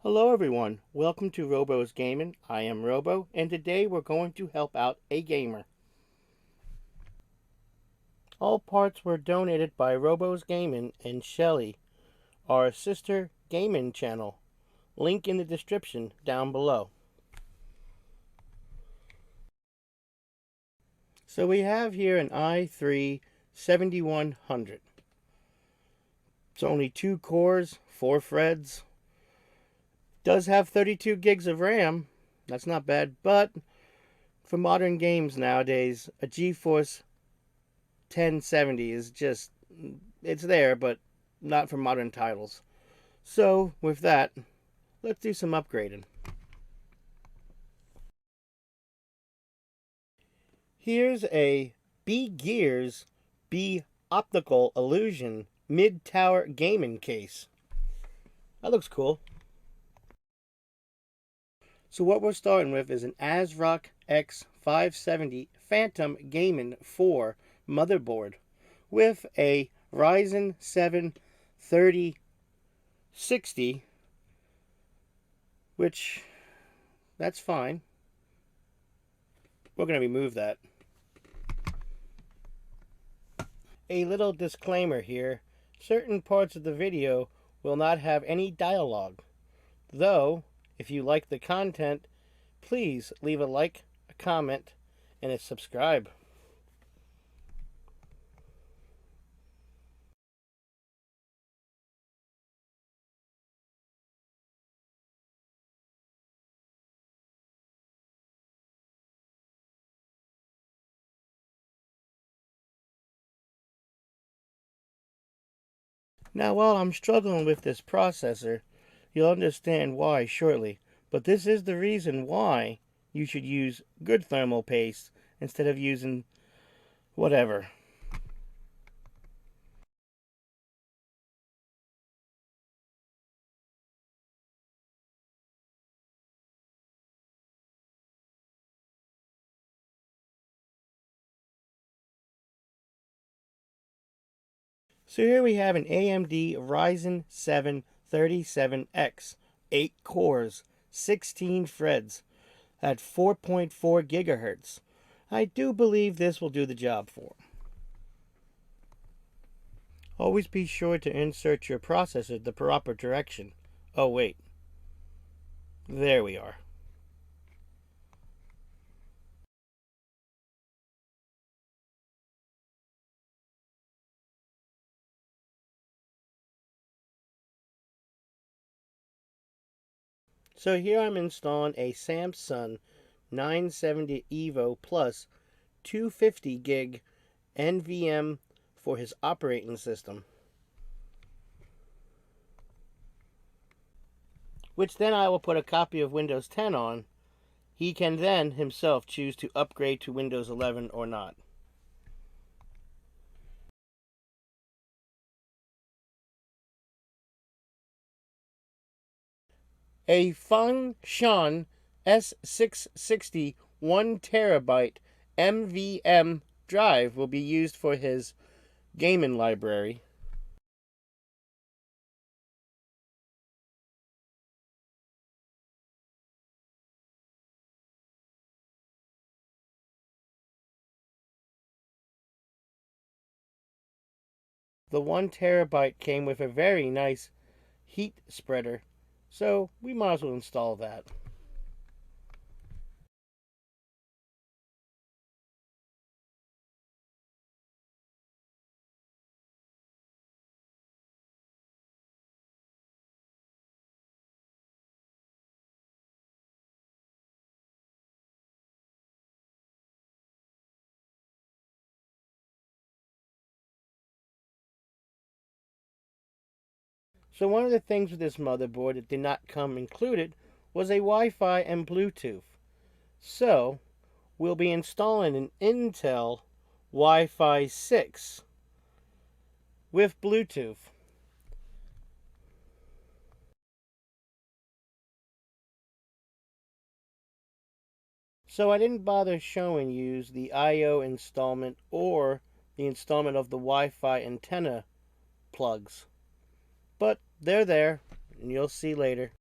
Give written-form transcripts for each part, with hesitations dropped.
Hello everyone, welcome to Rowbows Gaming. I am Robo, and today we're going to help out a gamer. All parts were donated by Rowbows Gaming and Shelly, our sister gaming channel. Link in the description down below. So we have here an i3 7100. It's only 2 cores, 4 threads. Does have 32 gigs of RAM. That's not bad, but for modern games nowadays, a GeForce 1070 is just, it's there, but not for modern titles. So with that, let's do some upgrading. Here's a Bgears B-Optillusion mid-tower gaming case. That looks cool. So what we're starting with is an ASRock X570 Phantom Gaming 4 motherboard with a Ryzen 7 3060, which, that's fine. We're going to remove that. A little disclaimer here, certain parts of the video will not have any dialogue, though if you like the content, please leave a like, a comment, and a subscribe. Now, while I'm struggling with this processor, you'll understand why shortly, but this is the reason why you should use good thermal paste instead of using whatever. So here we have an AMD Ryzen 7 37X, 8 cores, 16 threads, at 4.4 gigahertz. I do believe this will do the job for. Always be sure to insert your processor the proper direction. Oh wait, there we are. So here I'm installing a Samsung 970 EVO Plus 250 gig NVMe for his operating system, which then I will put a copy of Windows 10 on. He can then himself choose to upgrade to Windows 11 or not. A fanxiang S660 1TB NVMe drive will be used for his gaming library. The 1TB came with a very nice heat spreader, so we might as well install that. So one of the things with this motherboard that did not come included was a Wi-Fi and Bluetooth. So we'll be installing an Intel Wi-Fi 6 with Bluetooth. So I didn't bother showing you the I/O installment or the installment of the Wi-Fi antenna plugs. But they're there, and you'll see later.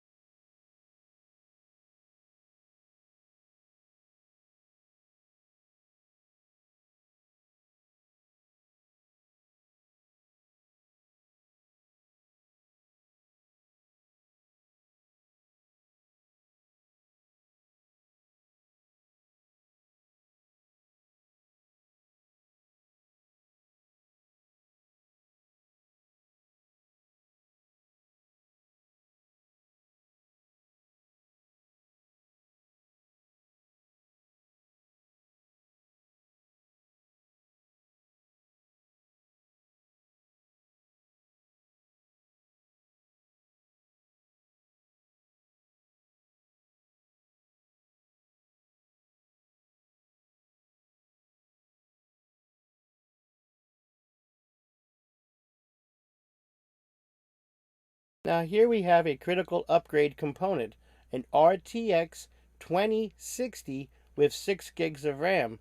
Now here we have a critical upgrade component, an RTX 2060 with 6 gigs of RAM.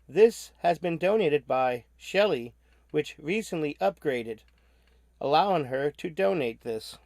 This has been donated by Shelly, which recently upgraded, allowing her to donate this.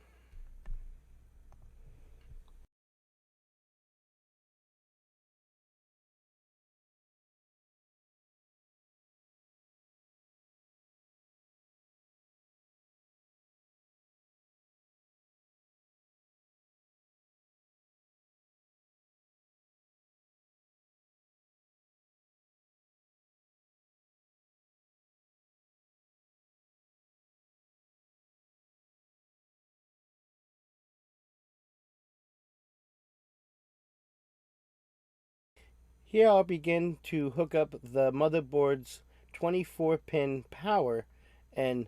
Here I'll begin to hook up the motherboard's 24-pin power and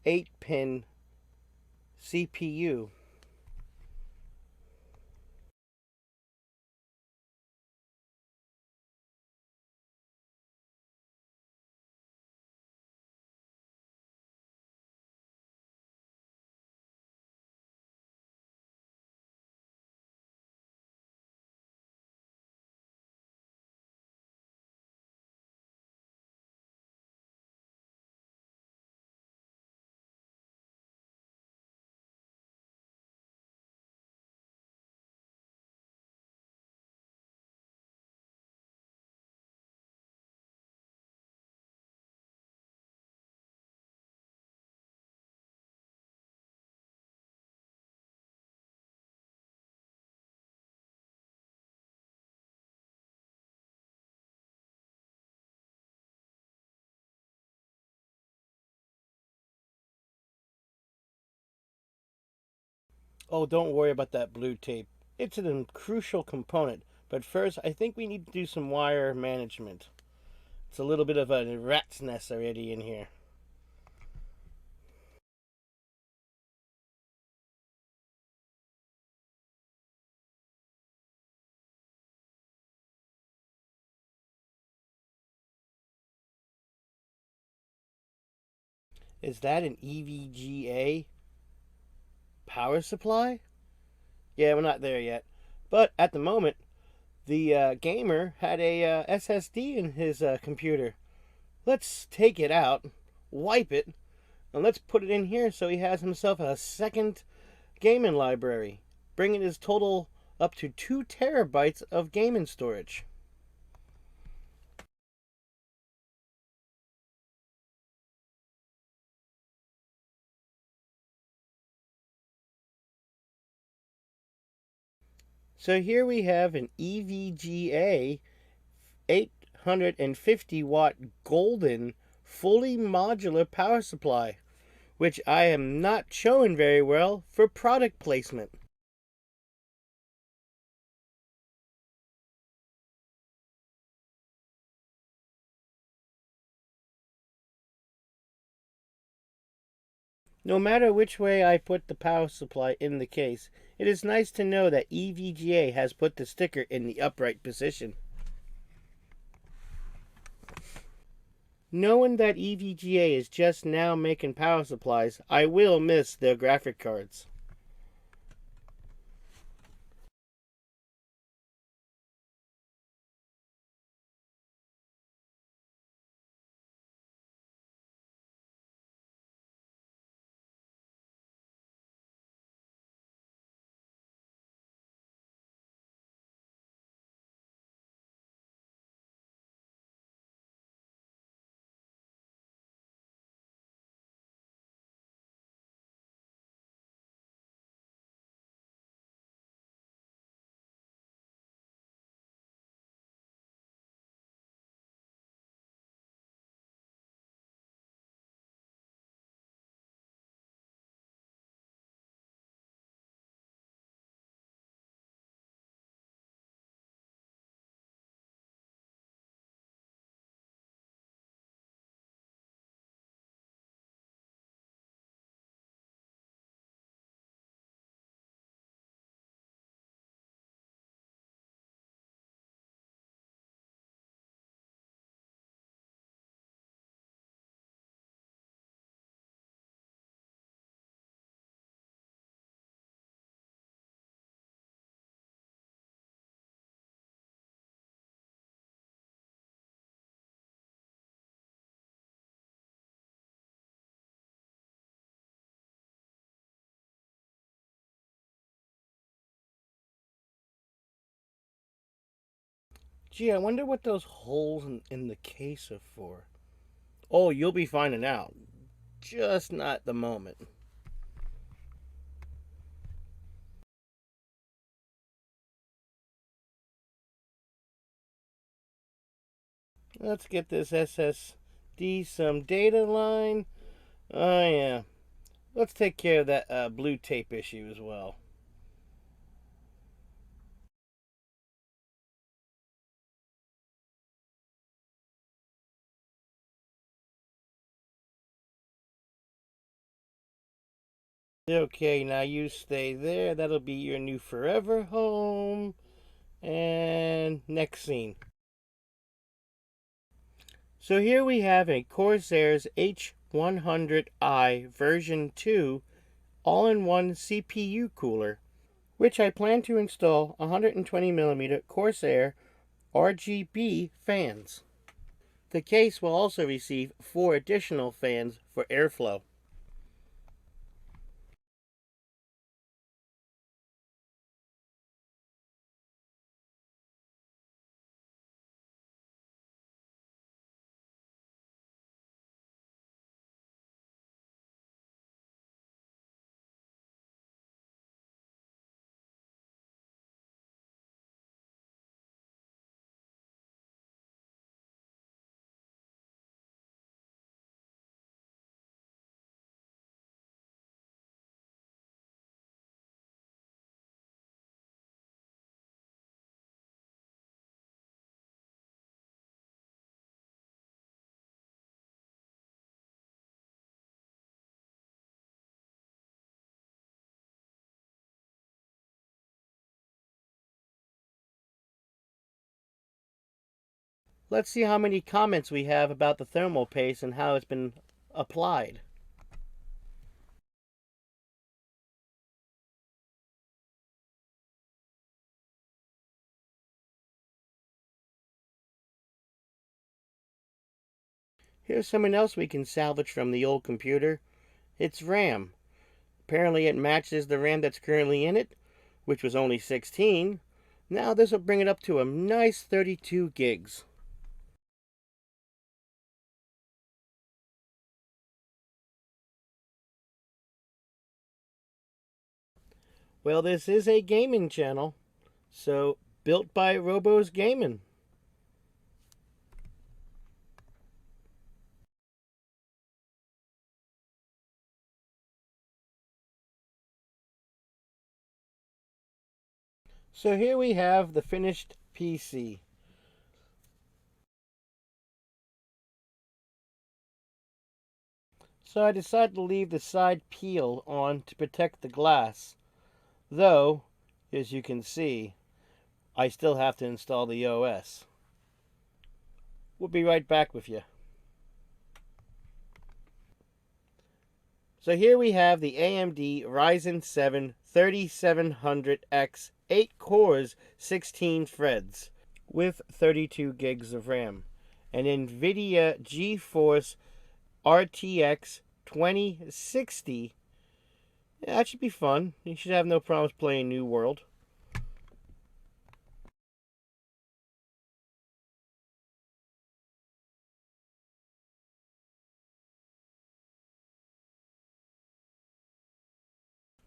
8-pin CPU. Oh, don't worry about that blue tape. It's a crucial component. But first, I think we need to do some wire management. It's a little bit of a rat's nest already in here. Is that an EVGA power supply? Yeah, we're not there yet. But at the moment, the gamer had a SSD in his computer. Let's take it out, wipe it, and let's put it in here so he has himself a second gaming library, bringing his total up to 2 terabytes of gaming storage. So here we have an EVGA 850 watt golden fully modular power supply, which I am not showing very well for product placement. No matter which way I put the power supply in the case, it is nice to know that EVGA has put the sticker in the upright position. Knowing that EVGA is just now making power supplies, I will miss their graphic cards. Gee, I wonder what those holes in the case are for. Oh, you'll be finding out. Just not the moment. Let's get this SSD some data line. Oh, yeah. Let's take care of that blue tape issue as well. Okay, now you stay there. That'll be your new forever home. And next scene. So here we have a Corsair's H100i version 2 all-in-one CPU cooler, which I plan to install 120mm Corsair RGB fans. The case will also receive 4 additional fans for airflow. Let's see how many comments we have about the thermal paste and how it's been applied. Here's something else we can salvage from the old computer. It's RAM. Apparently it matches the RAM that's currently in it, which was only 16. Now this will bring it up to a nice 32 gigs. Well, this is a gaming channel, so built by Rowbows Gaming. So here we have the finished PC. So I decided to leave the side peel on to protect the glass. Though, as you can see, I still have to install the OS. We'll be right back with you. So here we have the AMD Ryzen 7 3700X, 8 cores, 16 threads, with 32 gigs of RAM. An NVIDIA GeForce RTX 2060. Yeah, that should be fun. You should have no problems playing New World.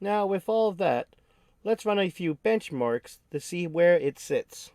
Now, with all of that, let's run a few benchmarks to see where it sits.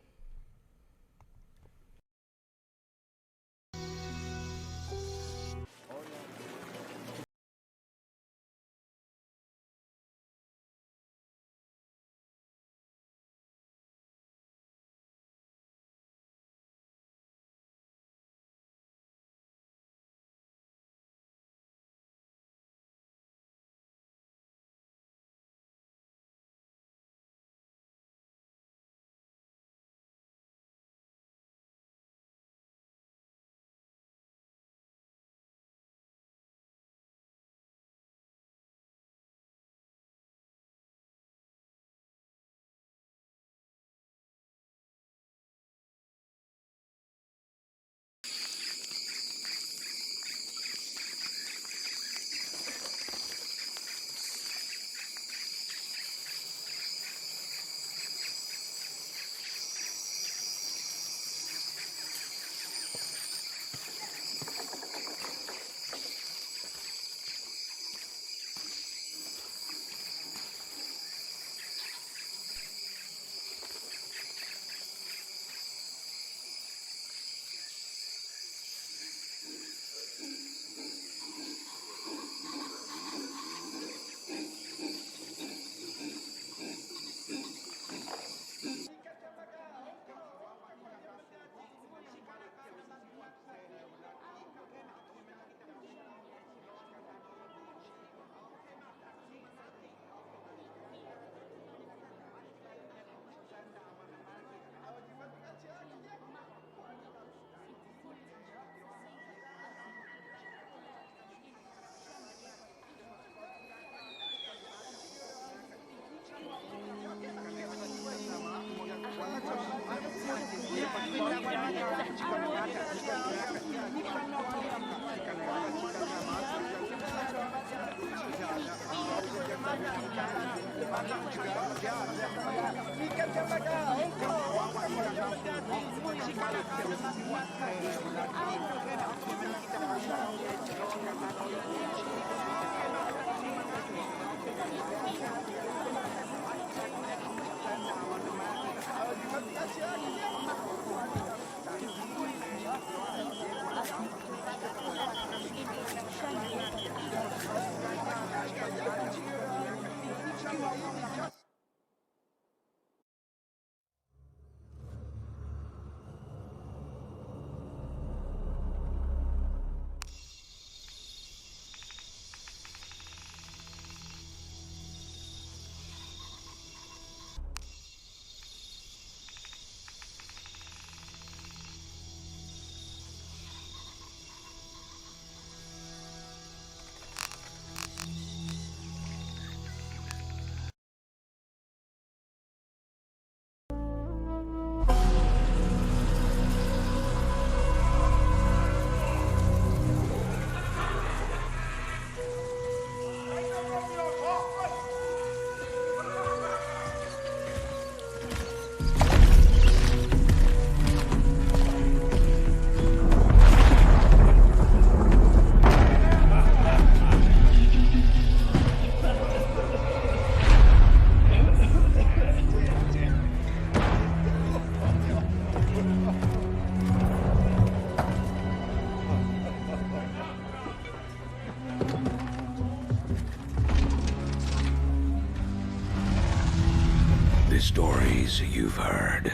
The stories you've heard,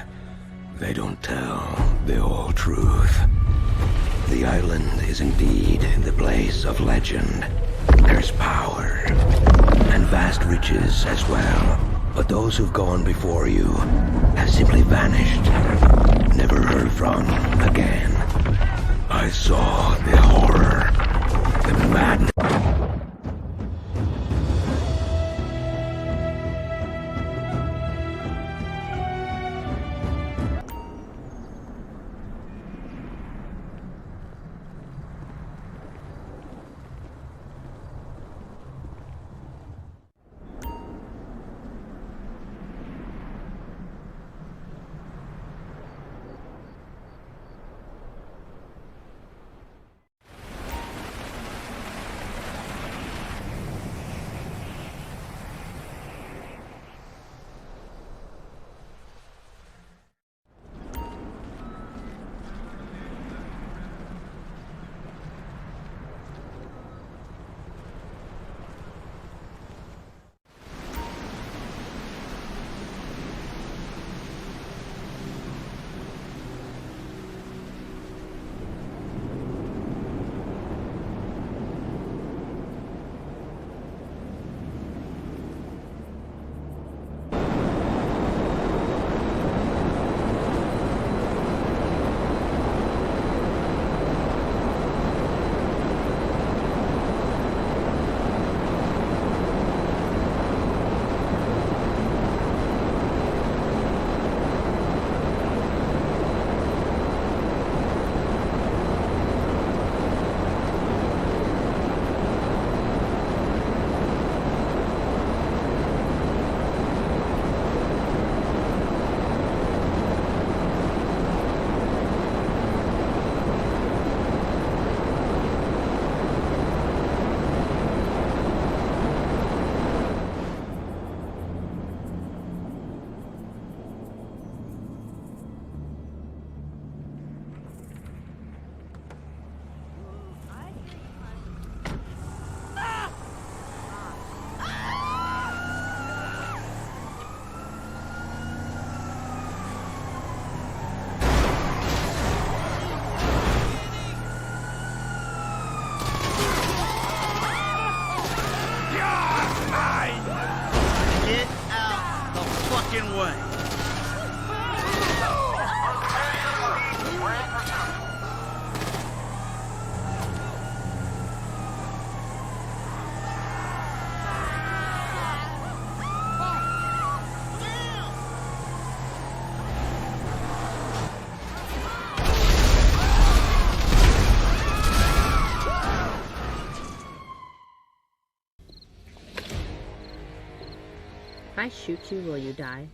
they don't tell the whole truth. The island is indeed the place of legend. There's power and vast riches as well. But those who've gone before you have simply vanished, never heard from again. I saw the horror, the madness. If I shoot you, will you die?